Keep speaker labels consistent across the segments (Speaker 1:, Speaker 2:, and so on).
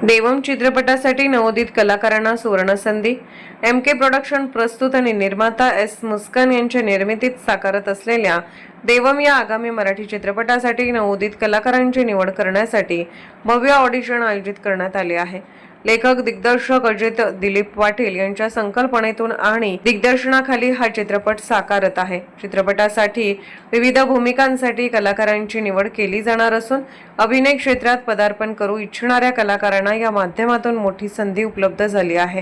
Speaker 1: देवम चित्रपटासाठी नवोदित कलाकारांना सुवर्णसंधी। MK प्रोडक्शन प्रस्तुत आणि निर्माता S मुस्कान यांच्या निर्मितीत साकारत असलेल्या देवम या आगामी मराठी चित्रपटासाठी नवोदित कलाकारांची निवड करण्यासाठी भव्य ऑडिशन आयोजित करण्यात आले आहे। लेखक दिग्दर्शक अजित दिलीप पाटील यांच्या संकल्पनेतून आणि दिग्दर्शनाखाली हा चित्रपट साकारत आहे। चित्रपटासाठी विविध भूमिकांसाठी कलाकारांची निवड केली जाणार असून अभिनय क्षेत्रात पदार्पण करू इच्छिणाऱ्या कलाकारांना या माध्यमातून मोठी संधी उपलब्ध झाली आहे।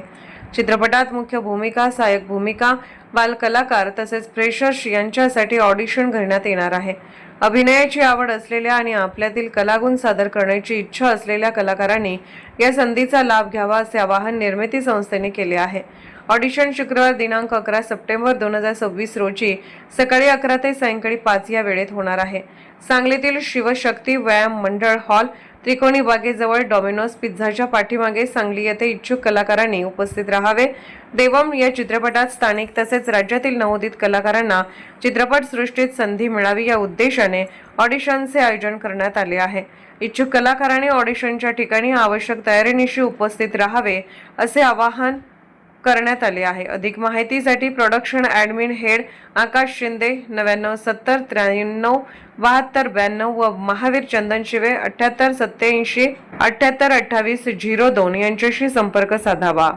Speaker 1: चित्रपटात मुख्य भूमिका, सहाय्यक भूमिका, बाल कलाकार तसेच फ्रेशर्स यांच्यासाठी ऑडिशन घेण्यात येणार आहे। अभिनयाची आवड असलेल्या आणि आपल्यातील कलागुण सादर करण्याची इच्छा असलेल्या कलाकारांनी या संधीचा लाभ घ्यावा असे आवाहन निर्मिती संस्थेने केले आहे। ऑडिशन शुक्रवार दिनांक 11 सप्टेंबर 2026 रोजी सकाळी 11 ते सायंकाळी 5 या वेळेत होणार आहे। सांगलीतील शिवशक्ती व्यायाम मंडळ हॉल, त्रिकोणी बागेजवळ डॉमिनोज पिझ्झाच्या पाठीमागे सांगली येथे इच्छुक कलाकारांनी उपस्थित राहावे। देवम या चित्रपटात स्थानिक तसेच राज्यातील नवोदित कलाकारांना चित्रपटसृष्टीत संधी मिळावी या उद्देशाने ऑडिशनचे आयोजन करण्यात आले आहे। इच्छुक कलाकारांनी ऑडिशनच्या ठिकाणी आवश्यक तयारीनिशी उपस्थित राहावे असे आवाहन करण्यात आले आहे। अधिक माहितीसाठी प्रोडक्शन ॲडमिन हेड आकाश शिंदे 9970 93 72 92 व महावीर चंदन शिवे 78 87 78 28 02 यांच्याशी संपर्क साधावा।